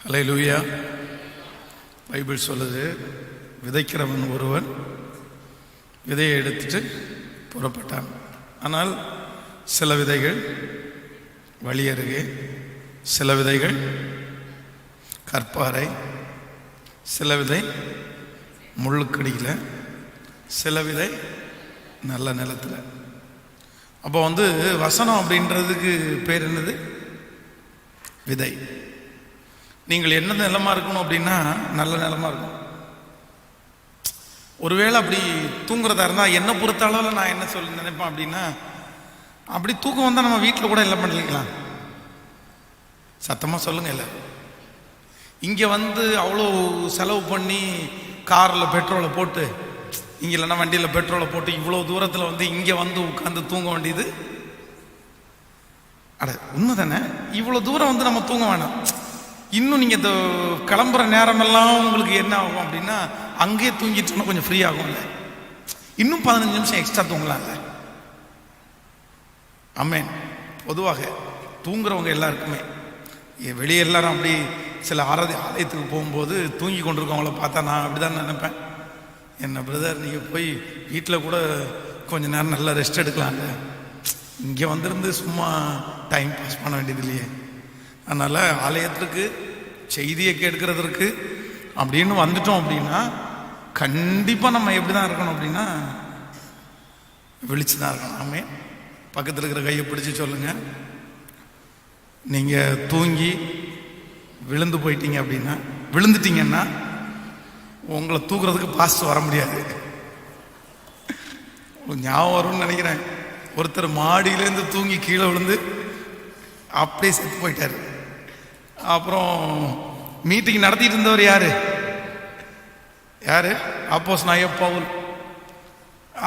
அல்லேலூயா. Bible சொல்லுது, விதைக்கிறவன் ஒருவன் விதையை எடுத்துட்டு புறப்பட்டான். ஆனால் சில விதைகள் வழி அருகே, சில விதைகள் கற்பாறை, சில விதை முள்ளுக்கடியில், சில விதை நல்ல நிலத்தில். அப்போ வசனம் அப்படின்றதுக்கு பேர் என்னது? விதை. நீங்கள் என்ன நிலமா இருக்கணும் அப்படின்னா நல்ல நிலமா இருக்கணும். ஒருவேளை அப்படி தூங்குறதா இருந்தால் என்னை பொறுத்த அளவில் நான் என்ன சொல்லி நினைப்பேன் அப்படின்னா, அப்படி தூக்கம் வந்தால் நம்ம வீட்டில் கூட எல்லாம் பண்ணிக்கலாம். சத்தமாக சொல்லுங்க. இல்லை, இங்கே அவ்வளோ செலவு பண்ணி காரில் பெட்ரோலை போட்டு, இங்கே இல்லைன்னா வண்டியில் பெட்ரோலை போட்டு இவ்வளோ தூரத்தில் இங்கே உட்காந்து தூங்க வேண்டியது அட உண்மை தானே? இவ்வளோ தூரம் நம்ம தூங்க வேணாம். இன்னும் நீங்கள் இந்த கிளம்புற நேரமெல்லாம் உங்களுக்கு என்ன ஆகும் அப்படின்னா, அங்கேயே தூங்கிட்டோன்னா கொஞ்சம் ஃப்ரீ ஆகும்ல, இன்னும் 15 நிமிஷம் எக்ஸ்ட்ரா தூங்கலாம்ல. ஆமென். பொதுவாக தூங்குறவங்க எல்லாருக்குமே, வெளியே எல்லாரும் அப்படி சில ஆலயத்துக்கு போகும்போது தூங்கி கொண்டிருக்கவங்கள பார்த்தா நான் அப்படி தான் நினைப்பேன். என்ன பிரதர், நீங்கள் போய் வீட்டில் கூட கொஞ்சம் நேரம் நல்லா ரெஸ்ட் எடுக்கலாங்க, இங்கே வந்திருந்து சும்மா டைம் பாஸ் பண்ண வேண்டியது இல்லையே. அதனால் ஆலயத்திற்கு செய்தியை கேட்கறதற்கு அப்படின்னு வந்துட்டோம் அப்படின்னா கண்டிப்பாக நம்ம எப்படி தான் இருக்கணும் அப்படின்னா விழிச்சு தான் இருக்கணும். ஆமென். பக்கத்தில் இருக்கிற கையை பிடிச்சி சொல்லுங்க, நீங்கள் தூங்கி விழுந்து போயிட்டீங்க அப்படின்னா, விழுந்துட்டீங்கன்னா உங்களை தூக்குறதுக்கு பாஸ்ட் வர முடியாது. ஞாபகம் வரும்னு நினைக்கிறேன், ஒருத்தர் மாடியிலேருந்து தூங்கி கீழே விழுந்து அப்படியே செத்து போயிட்டார். அப்புறம் மீட்டிங் நடத்திட்டு இருந்தவர் யாரு? அப்போஸ்தலனாகிய பவுல்.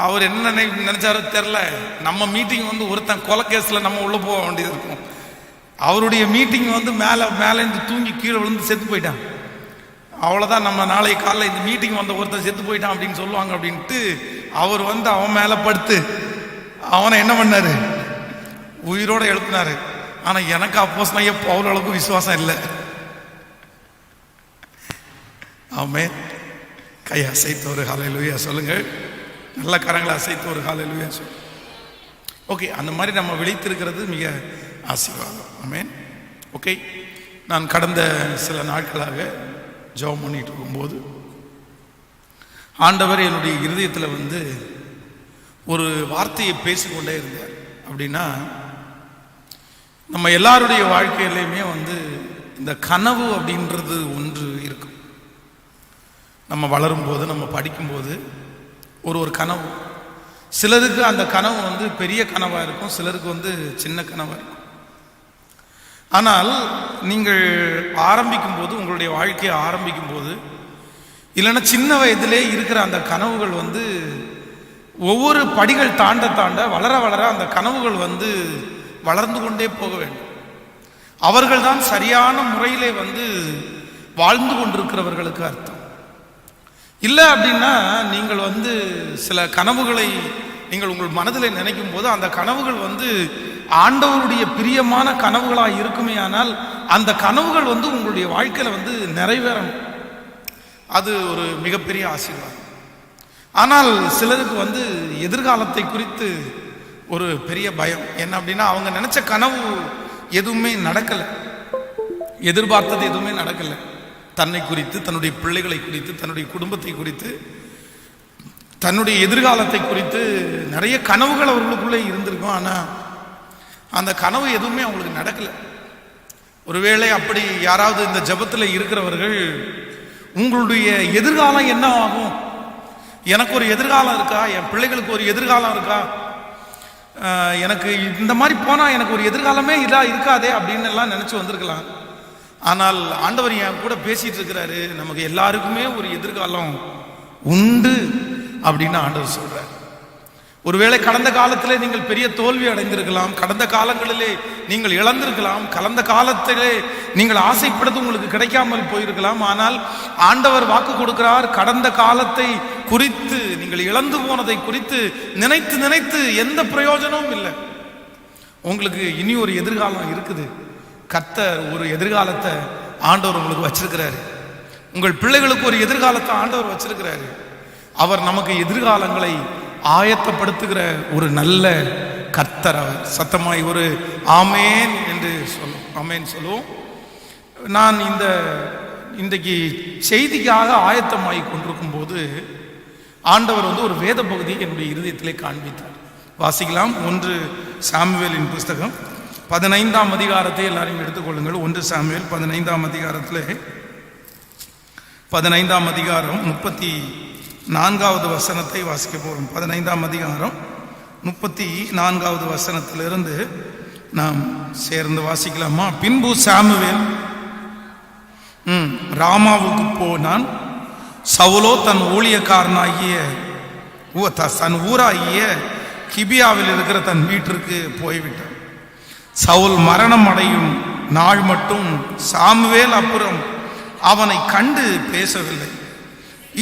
அவர் என்ன நினைச்சாரோ தெரியல, நம்ம மீட்டிங் ஒருத்தன் கொலை கேஸில் நம்ம உள்ள போக வேண்டியது இருக்கும். அவருடைய மீட்டிங் மேலேருந்து தூங்கி கீழே விழுந்து செத்து போயிட்டான். அவ்வளோதான், நம்ம நாளை காலையில் இந்த மீட்டிங் ஒருத்தன் செத்து போயிட்டான் அப்படின்னு சொல்லுவாங்க அப்படின்ட்டு அவர் அவன் மேலே படுத்து அவனை என்ன பண்ணாரு? உயிரோட எழுப்பினாரு. ஆனால் எனக்கு அப்போஸ்தலனாகிய பவுல் அளவுக்கு விசுவாசம் இல்லை. ஆமென். கை அசைத்து ஒரு ஹல்லேலூயா சொல்லுங்கள். நல்ல கரங்களை அசைத்து ஒரு ஹல்லேலூயா சொல்லு. ஓகே, அந்த மாதிரி நம்ம விழித்திருக்கிறது மிக ஆசீர்வாதம். ஆமென். ஓகே, நான் கடந்த சில நாட்களாக ஜெபம் பண்ணிட்டு இருக்கும்போது ஆண்டவர் என்னுடைய இருதயத்தில் ஒரு வார்த்தையை பேசிக்கொண்டே இருந்தார். அப்படின்னா, நம்ம எல்லாருடைய வாழ்க்கையிலையுமே இந்த கனவு அப்படின்றது ஒன்று இருக்கும். நம்ம வளரும்போது, நம்ம படிக்கும்போது ஒரு கனவு, சிலருக்கு அந்த கனவு பெரிய கனவாக இருக்கும், சிலருக்கு சின்ன கனவாக இருக்கும். ஆனால் நீங்கள் ஆரம்பிக்கும் போது, உங்களுடைய வாழ்க்கையை ஆரம்பிக்கும் போது, இல்லைன்னா சின்ன வயதிலே இருக்கிற அந்த கனவுகள் ஒவ்வொரு படிகள் தாண்ட தாண்ட வளர வளர அந்த கனவுகள் வளர்ந்து கொண்டே போக வேண்டும். அவர்கள் தான் சரியான முறையிலே வாழ்ந்து கொண்டிருக்கிறவர்களுக்கு அர்த்தம். இல்லை அப்படின்னா நீங்கள் சில கனவுகளை நீங்கள் உங்கள் மனதில் நினைக்கும் போது அந்த கனவுகள் ஆண்டவருடைய பிரியமான கனவுகளாக இருக்குமே, ஆனால் அந்த கனவுகள் உங்களுடைய வாழ்க்கையில் நிறைவேறணும். அது ஒரு மிகப்பெரிய ஆசீர்வாதம். ஆனால் சிலருக்கு எதிர்காலத்தை குறித்து ஒரு பெரிய பயம். என்ன அப்படின்னா, அவங்க நினைச்ச கனவு எதுவுமே நடக்கலை, எதிர்பார்த்தது எதுவுமே நடக்கலை. தன்னை குறித்து, தன்னுடைய பிள்ளைகளை குறித்து, தன்னுடைய குடும்பத்தை குறித்து, தன்னுடைய எதிர்காலத்தை குறித்து நிறைய கனவுகள் அவர்களுக்குள்ளே இருந்திருக்கும். ஆனால் அந்த கனவு எதுவுமே அவங்களுக்கு நடக்கலை. ஒருவேளை அப்படி யாராவது இந்த ஜெபத்தில் இருக்கிறவர்கள், உங்களுடைய எதிர்காலம் என்ன ஆகும்? எனக்கு ஒரு எதிர்காலம் இருக்கா? என் பிள்ளைகளுக்கு ஒரு எதிர்காலம் இருக்கா? எனக்கு இந்த மாதிரி போனால் எனக்கு ஒரு எதிர்காலமே இருக்காதே அப்படின்னு எல்லாம் நினச்சி வந்திருக்கலாம். ஆனால் ஆண்டவர் என் கூட பேசிட்டு இருக்கிறாரு, நமக்கு எல்லாருக்குமே ஒரு எதிர்காலம் உண்டு அப்படின்னு ஆண்டவர் சொல்றார். ஒருவேளை கடந்த காலத்திலே நீங்கள் பெரிய தோல்வி அடைந்திருக்கலாம், கடந்த காலங்களிலே நீங்கள் இழந்திருக்கலாம், கடந்த காலத்திலே நீங்கள் ஆசைப்படுறது உங்களுக்கு கிடைக்காமல் போயிருக்கலாம். ஆனால் ஆண்டவர் வாக்கு கொடுக்கிறார், கடந்த காலத்தை குறித்து, நீங்கள் இழந்து போனதை குறித்து நினைத்து நினைத்து எந்த பிரயோஜனமும் இல்லை. உங்களுக்கு இனி ஒரு எதிர்காலம் இருக்குது. கர்த்தர் ஒரு எதிர்காலத்தை ஆண்டவர் உங்களுக்கு வச்சிருக்கிறாரு. உங்கள் பிள்ளைகளுக்கு ஒரு எதிர்காலத்தை ஆண்டவர் வச்சிருக்கிறாரு. அவர் நமக்கு எதிர்காலங்களை ஆயத்தப்படுத்துகிற ஒரு நல்ல கர்த்தர். அவர் சத்தமாய் ஒரு ஆமேன் என்று ஆமேன் சொல்லுவோம். நான் இன்றைக்கு செய்திக்காக ஆயத்தமாகி கொண்டிருக்கும் போது ஆண்டவர் ஒரு வேத பகுதியை என்னுடைய இருதயத்திலே காண்பித்தார். வாசிக்கலாம். 1 சாமுவேலின் புஸ்தகம் 15ஆம் அதிகாரத்தை எல்லாரையும் எடுத்துக்கொள்ளுங்கள். 1 சாமுவேல் 15ஆம் அதிகாரத்தில் 15ஆம் அதிகாரம் 34வது வசனத்தை வாசிக்க போகிறோம். 15ஆம் அதிகாரம் 34வது வசனத்திலிருந்து நாம் சேர்ந்து வாசிக்கலாமா? பின்பு சாமுவேல் ராமாவுக்கு போனான். சவுலோ தன் ஊழியக்காரனாகிய தன் ஊராகிய கிபியாவில் இருக்கிற தன் வீட்டிற்கு போய்விட்டான். சவுல் மரணம் அடையும் நாள் மட்டும் சாமுவேல் அப்புறம் அவனை கண்டு பேசவில்லை.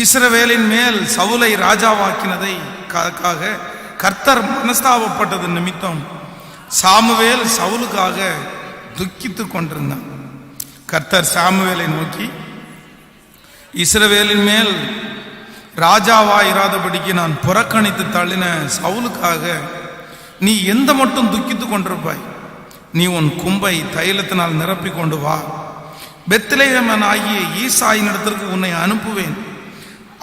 இஸ்ரவேலின் மேல் சவுலை ராஜாவாக்கினதை கர்த்தர் மனஸ்தாபப்பட்டது நிமித்தம் சாமுவேல் சவுலுக்காக துக்கித்துக் கொண்டிருந்தான். கர்த்தர் சாமுவேலை நோக்கி, இஸ்ரவேலின் மேல் ராஜாவாயிராதபடிக்கு நான் புறக்கணித்து தள்ளின சவுலுக்காக நீ எந்த மட்டும் துக்கித்துக் கொண்டிருப்பாய்? நீ உன் கும்பை தைலத்தினால் நிரப்பிக் கொண்டு வா. பெத்லெகேமன் ஆகிய ஈசாயின் இடத்திற்கு உன்னை அனுப்புவேன்.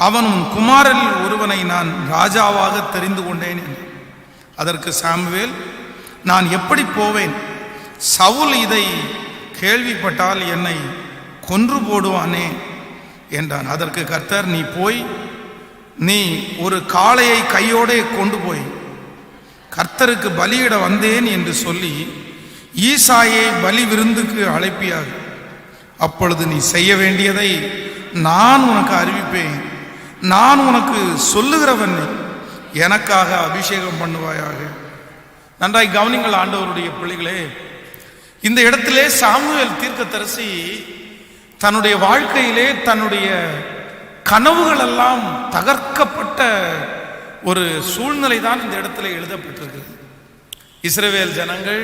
அவன் உன் குமாரரில் ஒருவனை நான் ராஜாவாக தெரிந்து கொண்டேன் என்று. அதற்கு சாமுவேல், நான் எப்படி போவேன்? சவுல் இதை கேள்விப்பட்டால் என்னை கொன்று போடுவானே என்றான். அதற்கு கர்த்தர், நீ போய் நீ ஒரு காளையை கையோடே கொண்டு போய் கர்த்தருக்கு பலியிட வந்தேன் என்று சொல்லி ஈசாயை பலி விருந்துக்கு அழைப்பியாக. அப்பொழுது நீ செய்ய வேண்டியதை நான் உனக்கு அறிவிப்பேன். நான் உனக்கு சொல்லுகிறவன், எனக்காக அபிஷேகம் பண்ணுவாயாக. நன்றாய் கவனிங்கள் ஆண்டவருடைய பிள்ளைகளே. இந்த இடத்திலே சாமுவேல் தீர்க்கதரிசி தன்னுடைய வாழ்க்கையிலே தன்னுடைய கனவுகள் எல்லாம் தகர்க்கப்பட்ட ஒரு சூழ்நிலை தான் இந்த இடத்துல எழுதப்பட்டிருக்கிறது. இஸ்ரவேல் ஜனங்கள்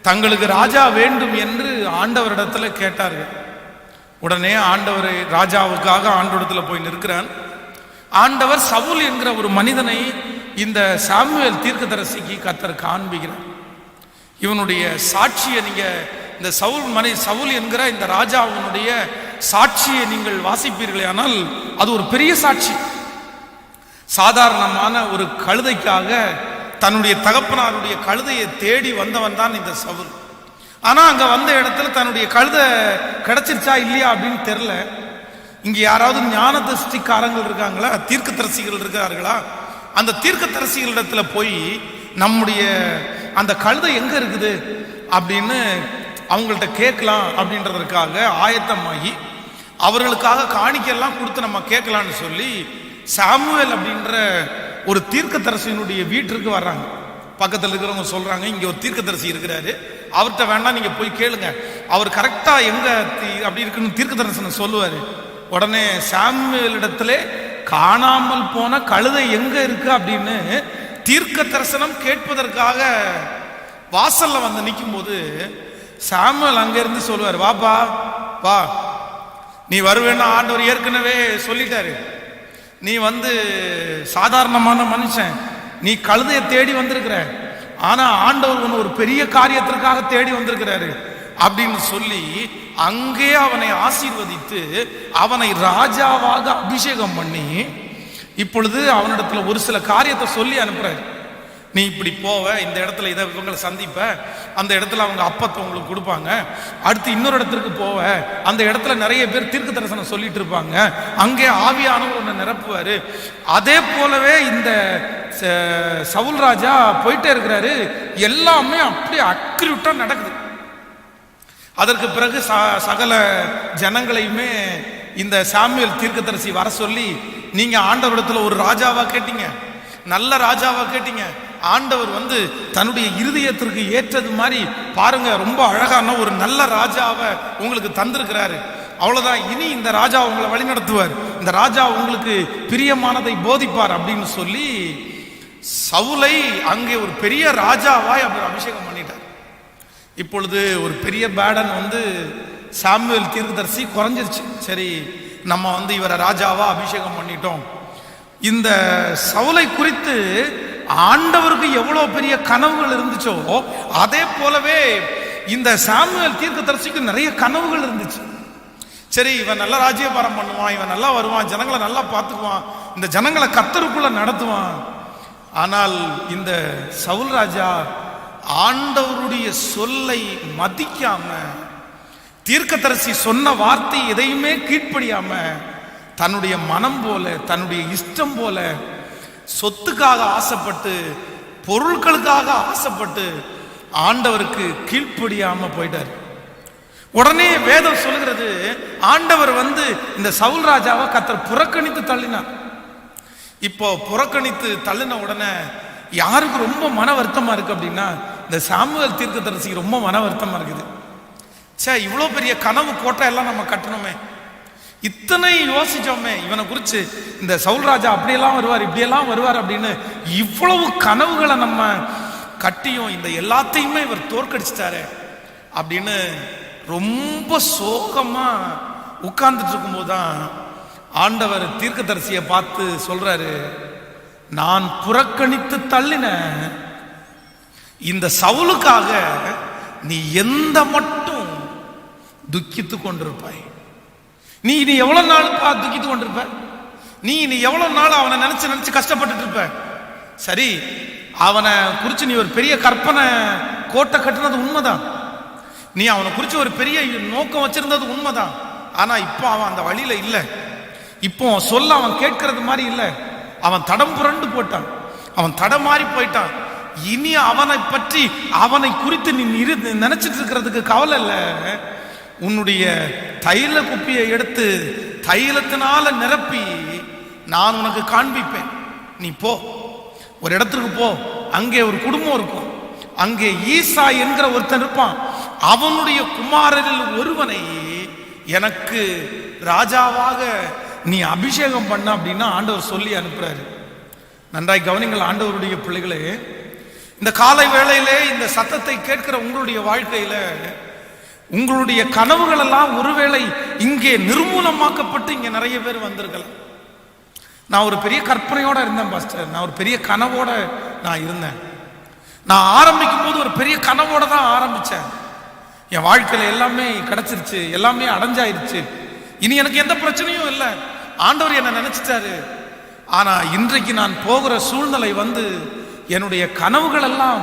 தங்களுக்கு ராஜா வேண்டும் என்று ஆண்டவரிடத்துல கேட்டார்கள். உடனே ஆண்டவர் ராஜாவுக்காக ஆண்டவரிடத்துல போய் நிற்கிறான். ஆண்டவர் சவுல் என்கிற ஒரு மனிதனை இந்த சாமுவேல் தீர்க்கதரிசிக்கு கர்த்தர் காண்பிக்கிறார். இவனுடைய சாட்சியை நீங்க இந்த சவுல் என்கிற இந்த ராஜாவினுடைய சாட்சியை நீங்கள் வாசிப்பீர்களே, ஆனால் அது ஒரு பெரிய சாட்சி. சாதாரணமான ஒரு கழுதைக்காக தன்னுடைய தகப்பனாருடைய கழுதையை தேடி வந்தவன் தான் இந்த சவுல். ஆனா அங்க வந்த இடத்துல தன்னுடைய கழுதை கிடைச்சிருச்சா இல்லையா அப்படின்னு தெரியல. இங்க யாராவது ஞான திருஷ்டிக்காரங்கள் இருக்காங்களா, தீர்க்கதரிசிகள் இருக்கிறார்களா? அந்த தீர்க்கதரிசிகளிடத்துல போய் நம்முடைய அந்த கழுதை எங்க இருக்குது அப்படின்னு அவங்கள்ட்ட கேட்கலாம் அப்படின்றதற்காக ஆயத்தமாகி அவர்களுக்காக காணிக்கையெல்லாம் கொடுத்து நம்ம கேட்கலான்னு சொல்லி சாமுவேல் அப்படின்ற ஒரு தீர்க்கதரிசியினுடைய வீட்டிற்கு வர்றாங்க. பக்கத்தில் இருக்கிறவங்க சொல்றாங்க, இங்க ஒரு தீர்க்கதரிசி இருக்கிறாரு, அவர்கிட்ட வேண்டாம் நீங்க போய் கேளுங்க, அவர் கரெக்டா எங்க அப்படி இருக்குன்னு தீர்க்கதரிசனம் சொல்லுவாரு. உடனே சாமுவேல் இடத்துல காணாமல் போன கழுதை எங்க இருக்கு அப்படின்னு தீர்க்க தரிசனம் கேட்பதற்காக வாசல்ல வந்து நிற்கும் போது சாமுவேல் அங்க இருந்து சொல்லுவார், வாப்பா வா, நீ வருவேன்னா ஆண்டவர் ஏற்கனவே சொல்லிட்டாரு, நீ சாதாரணமான மனுஷன், நீ கழுதையை தேடி வந்திருக்கிற, ஆனா ஆண்டவர் ஒன்று ஒரு பெரிய காரியத்திற்காக தேடி வந்திருக்கிறாரு அப்படின்னு சொல்லி அங்கே அவனை ஆசீர்வதித்து அவனை ராஜாவாக அபிஷேகம் பண்ணி இப்பொழுது அவனிடத்துல ஒரு சில காரியத்தை சொல்லி அனுப்புறாரு. நீ இப்படி போவ, இந்த இடத்துல இதை இவங்களை சந்திப்ப, அந்த இடத்துல அவங்க அப்பத்தை உங்களுக்கு கொடுப்பாங்க, அடுத்து இன்னொரு இடத்துக்கு போவ, அந்த இடத்துல நிறைய பேர் தீர்க்க தரிசனம் சொல்லிட்டு இருப்பாங்க, அங்கே ஆவியானவர் ஒன்று நிரப்புவாரு. அதே போலவே இந்த சவுல் ராஜா போயிட்டே இருக்கிறாரு. எல்லாமே அப்படியே அக்யூரேட்டா நடக்குது. அதற்கு பிறகு சகல ஜனங்களையுமே இந்த சாமுவேல் தீர்க்கதரிசி வர சொல்லி, நீங்க ஆண்டவரிடத்துல ஒரு ராஜாவா கேட்டீங்க, நல்ல ராஜாவா கேட்டீங்க, ஆண்டவர் தன்னுடைய இருதயத்திற்கு ஏற்றது மாதிரி பாருங்க, ரொம்ப அழகான ஒரு நல்ல ராஜாவை உங்களுக்கு தந்திருக்கிறாரு, அவ்வளவுதான், இனி இந்த ராஜா உங்களை வழி நடத்துவார், இந்த ராஜா உங்களுக்கு பிரியமானதை போதிப்பார் அப்படின்னு சொல்லி சவுலை அங்கே ஒரு பெரிய ராஜாவாய் அவர் அபிஷேகம் பண்ணிட்டார். இப்பொழுது ஒரு பெரிய பேடன் சாமுவேல் தீர்க்கதரிசி குறைஞ்சிருச்சு. சரி, நம்ம வந்து இவரை ராஜாவா அபிஷேகம் பண்ணிட்டோம். இந்த சவுலை குறித்து ஆண்டவருக்கு எவ்வளவு பெரிய கனவுகள் இருந்துச்சோ அதே போலவே இந்த சாமுவேல் தீர்க்கதரிசிக்கு நிறைய கனவுகள் இருந்துச்சு. சரி, இவன் நல்லா ராஜ்யபாரம் பண்ணுவான், இவன் நல்லா வருவான், ஜனங்களை நல்லா பார்த்துக்குவான், இந்த ஜனங்களை கர்த்தருக்குள்ள நடத்துவான். ஆனால் இந்த சவுல் ராஜா ஆண்டவருடைய சொல்லை மதிக்காம, தீர்க்கதரிசி சொன்ன வார்த்தை எதையுமே கீழ்ப்படியாம, தன்னுடைய மனம் போல, தன்னுடைய இஷ்டம் போல, சொத்துக்காக ஆசைப்பட்டு, பொருட்களுக்காக ஆசைப்பட்டு ஆண்டவருக்கு கீழ்ப்படியாம போயிட்டார். உடனே வேதம் சொல்கிறது, ஆண்டவர் வந்து இந்த சவுல் ராஜாவை கர்த்தர் புறக்கணித்து தள்ளினார். இப்போ புறக்கணித்து தள்ளின உடனே யாருக்கு ரொம்ப மன வருத்தமா இருக்கு அப்படின்னா, இந்த சாமுவேல் தீர்க்கதரிசிக்கு ரொம்ப மன வருத்தமா இருக்குது. சே, இவ்வளோ பெரிய கனவு கோட்டை எல்லாம் நம்ம கட்டணுமே, இத்தனை யோசிச்சோமே, இவனை குறித்து இந்த சவுல் ராஜா அப்படியெல்லாம் வருவார், இப்படியெல்லாம் வருவார் அப்படின்னு இவ்வளவு கனவுகளை நம்ம கட்டியும் இந்த எல்லாத்தையுமே இவர் தோற்கடிச்சிட்டாரு அப்படின்னு ரொம்ப சோகமா உட்கார்ந்துட்டு இருக்கும்போது தான் ஆண்டவர் தீர்க்கதரிசியை பார்த்து சொல்றாரு, நான் புறக்கணித்து தள்ளின இந்த சவுலுக்காக நீ எந்த மட்டும் துக்கித்து கொண்டிருப்பாய். நீ இனி எவ்வளவு நாள் துக்கித்து கொண்டிருப்ப? நீ இனி எவ்வளவு நாள் அவனை நினைச்சு நினைச்சு கஷ்டப்பட்டு இருப்ப? சரி, அவனை குறிச்சு நீ ஒரு பெரிய கற்பனை கோட்டை கட்டினது உண்மைதான், நீ அவனை குறிச்சு ஒரு பெரிய நோக்கம் வச்சிருந்தது உண்மைதான். ஆனா இப்போ அவன் அந்த வழியில இல்லை. இப்போ சொல்ல அவன் கேட்கறது மாதிரி இல்லை. அவன் தடம் புரண்டு போட்டான், அவன் தடம் மாறி போயிட்டான். இனி அவனை பற்றி, அவனை குறித்து நீ நினைச்சிட்டு இருக்கிறதுக்கு கவலை இல்லை. உன்னுடைய தைல குப்பியை எடுத்து தைலத்தினால நிரப்பி நான் உனக்கு காண்பிப்பேன். நீ போ, ஒரு இடத்துக்கு போ, அங்கே ஒரு குடும்பம் இருக்கும், அங்கே ஈசா என்கிற ஒருத்தன் இருப்பான், அவனுடைய குமாரரில் ஒருவனை எனக்கு ராஜாவாக நீ அபிஷேகம் பண்ண அப்படின்னா ஆண்டவர் சொல்லி அனுப்புறாரு. நன்றாய் கவனிங்கள் ஆண்டவருடைய பிள்ளைகளே, இந்த காலை வேளையிலே இந்த சத்தத்தை கேட்கிற உங்களுடைய வாழ்க்கையில உங்களுடைய கனவுகள் எல்லாம் ஒருவேளை இங்கே நிர்மூலமாக்கப்பட்டு இங்க நிறைய பேர் வந்திருக்கலாம். நான் ஒரு பெரிய கற்பனையோட இருந்தேன் பாஸ்டர், நான் ஒரு பெரிய கனவோட நான் இருந்தேன். நான் ஆரம்பிக்கும் போது ஒரு பெரிய கனவோட தான் ஆரம்பிச்சேன். என் வாழ்க்கையில எல்லாமே கிடைச்சிருச்சு, எல்லாமே அடைஞ்சாயிருச்சு, இனி எனக்கு எந்த பிரச்சனையும் இல்லை, ஆண்டவர் என்ன நினைச்சிட்டாரு. ஆனா இன்றைக்கு நான் போகிற சூழ்நிலை வந்து என்னுடைய கனவுகள் எல்லாம்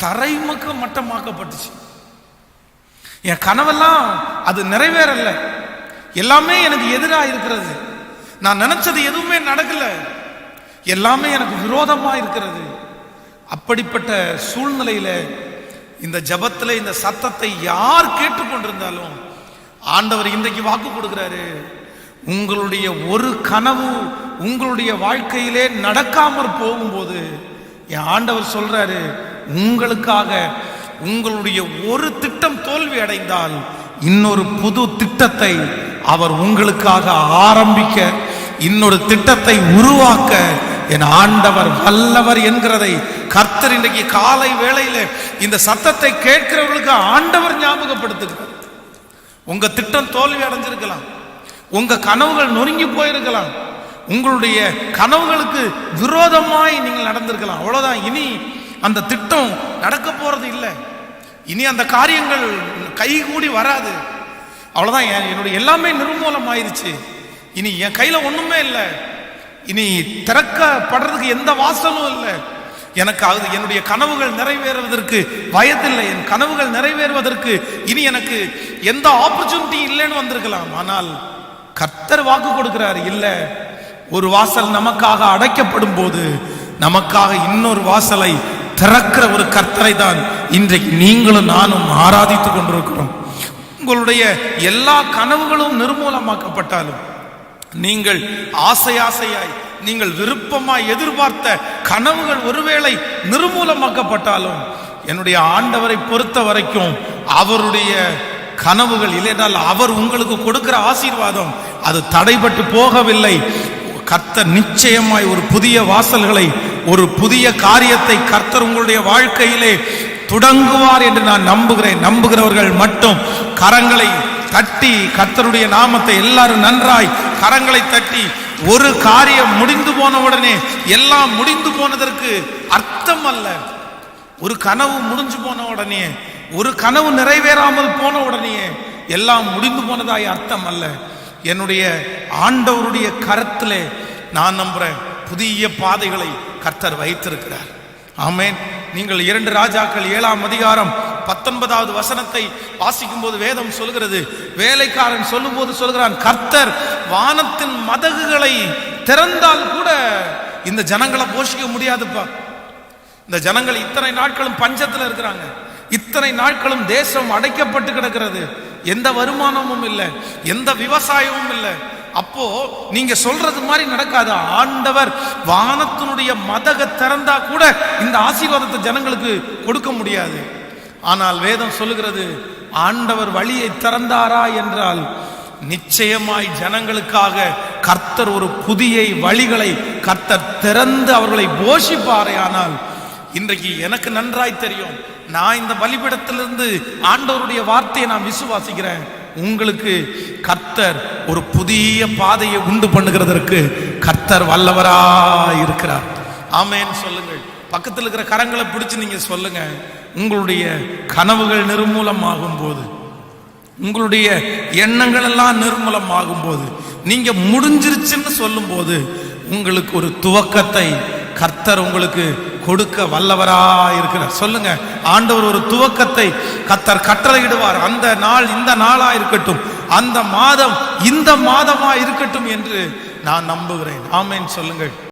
தரைமக்க மட்டமாக்கப்பட்டுச்சு. என் கனவெல்லாம் அது நிறைவேறல, எல்லாமே எனக்கு எதிராக இருக்கிறது. நான் நினைச்சது எதுவுமே நடக்கல, எல்லாமே எனக்கு விரோதமா இருக்கிறது. அப்படிப்பட்ட சூழ்நிலையில இந்த ஜபத்துல இந்த சத்தத்தை யார் கேட்டுக்கொண்டிருந்தாலும் ஆண்டவர் இன்றைக்கு வாக்கு கொடுக்கிறாரு, உங்களுடைய ஒரு கனவு உங்களுடைய வாழ்க்கையிலே நடக்காமற் போகும்போது என் ஆண்டவர் சொல்றாரு, உங்களுக்காக உங்களுடைய ஒரு திட்டம் தோல்வி அடைந்தால் இன்னொரு புது திட்டத்தை அவர் உங்களுக்காக ஆரம்பிக்க, இன்னொரு திட்டத்தை உருவாக்க என் ஆண்டவர் வல்லவர் என்கிறதை கர்த்தர் இன்றைக்கு காலை வேளையில இந்த சத்தத்தை கேட்கிறவர்களுக்கு ஆண்டவர் ஞாபகப்படுத்துகிறார். உங்க திட்டம் தோல்வி அடைஞ்சிருக்கலாம், உங்க கனவுகள் நொறுங்கி போயிருக்கலாம், உங்களுடைய கனவுகளுக்கு விரோதமாய் நீங்கள் நடந்திருக்கலாம். அவ்வளவுதான், இனி அந்த திட்டம் நடக்க போறது இல்லை, இனி அந்த காரியங்கள் கைகூடி வராது. அவ்வளவுதான், என்னுடைய எல்லாமே நிர்மூலம் ஆயிருச்சு, இனி என் கையில ஒண்ணுமே இல்லை, இனி திறக்கப்படுறதுக்கு எந்த வாசலும் இல்லை, எனக்கு என்னுடைய கனவுகள் நிறைவேறுவதற்கு வயதில்லை, என் கனவுகள் நிறைவேறுவதற்கு இனி எனக்கு எந்த ஆப்பர்ச்சுனிட்டி இல்லைன்னு வந்திருக்கலாம். ஆனால் கர்த்தர் வாக்கு கொடுக்கிறார், இல்ல, ஒரு வாசல் நமக்காக அடைக்கப்படும் போது நமக்காக இன்னொரு வாசலை திறக்கிற ஒரு கர்த்தரை தான் இன்றைக்கு நீங்களும் நானும் ஆராதித்துக் கொண்டிருக்கிறோம். உங்களுடைய எல்லா கனவுகளும் நிர்மூலமாக்கப்பட்டாலும், நீங்கள் ஆசையாய் நீங்கள் விருப்பமாய் எதிர்பார்த்த கனவுகள் ஒருவேளை நிர்மூலமாக்கப்பட்டாலும், என்னுடைய ஆண்டவரை பொறுத்த வரைக்கும் அவருடைய கனவுகள் இல்லைனால் அவர் உங்களுக்கு கொடுக்கிற ஆசீர்வாதம் அது தடைபட்டு போகவில்லை. கர்த்தர் நிச்சயமாய் ஒரு புதிய வாசல்களை, ஒரு புதிய காரியத்தை கர்த்தர் உங்களுடைய வாழ்க்கையிலே தொடங்குவார் என்று நான் நம்புகிறேன். நம்புகிறவர்கள் மட்டும் கரங்களை தட்டி கர்த்தருடைய நாமத்தை எல்லாரும் நன்றாய் கரங்களை தட்டி, ஒரு காரியம் முடிந்து போன உடனே எல்லாம் முடிந்து போனதற்கு அர்த்தம் அல்ல. ஒரு கனவு முடிஞ்சு போன உடனே, ஒரு கனவு நிறைவேறாமல் போன உடனே எல்லாம் முடிந்து போனதாய் அர்த்தம் அல்ல. என்னுடைய ஆண்டவருடைய கரத்திலே நான் நம்புறேன் புதிய பாதைகளை கர்த்தர் வைத்திருக்கிறார். ஆமென். நீங்கள் 2 ராஜாக்கள் 7ஆம் அதிகாரம் 19வது வசனத்தை வாசிக்கும் போது வேதம் சொல்கிறது, வேலைக்காரன் சொல்லும் போது சொல்கிறான், கர்த்தர் வானத்தின் மதகுகளை திறந்தால் கூட இந்த ஜனங்களை போஷிக்க முடியாதுப்பா. இந்த ஜனங்கள் இத்தனை நாட்களும் பஞ்சத்துல இருக்கிறாங்க, இத்தனை நாட்களும் தேசம் அடைக்கப்பட்டு கிடக்கிறது, எந்த வருமானமும் இல்லை, எந்த விவசாயமும் இல்லை. அப்போ நீங்க சொல்றது மாதிரி நடக்காது. ஆண்டவர் வானத்தினுடைய மதக திறந்தா கூட இந்த ஆசீர்வாதத்தை ஜனங்களுக்கு கொடுக்க முடியாது. ஆனால் வேதம் சொல்லுகிறது, ஆண்டவர் வழியை திறந்தாரா என்றால் நிச்சயமாய் ஜனங்களுக்காக கர்த்தர் ஒரு புதிய வழிகளை கர்த்தர் திறந்து அவர்களை போஷிப்பாரே. ஆனால் இன்றைக்கு எனக்கு நன்றாய் தெரியும், நான் இந்த பலிபீடத்திலிருந்து ஆண்டவருடைய வார்த்தையை நான் விசுவாசிக்கிறேன். உங்களுக்கு கர்த்தர் ஒரு புதிய பாதையை உண்டு பண்ணுகிறதற்கு கர்த்தர் வல்லவராய் இருக்கிறார். ஆமென் சொல்லுங்கள். பக்கத்தில் இருக்கிற கரங்களை பிடிச்சு நீங்க சொல்லுங்க, உங்களுடைய கனவுகள் நிர்மூலமாகும் போது, உங்களுடைய எண்ணங்கள் எல்லாம் நிர்மூலமாகும் போது, நீங்க முடிஞ்சிருச்சுன்னு சொல்லும் போது உங்களுக்கு ஒரு துவக்கத்தை கர்த்தர் உங்களுக்கு கொடுக்க வல்லவராய் இருக்கிறார். சொல்லுங்க, ஆண்டவர் ஒரு துவக்கத்தை கர்த்தர் கட்டளையிடுவார். அந்த நாள் இந்த நாளா இருக்கட்டும், அந்த மாதம் இந்த மாதமா இருக்கட்டும் என்று நான் நம்புகிறேன். ஆமென் சொல்லுங்கள்.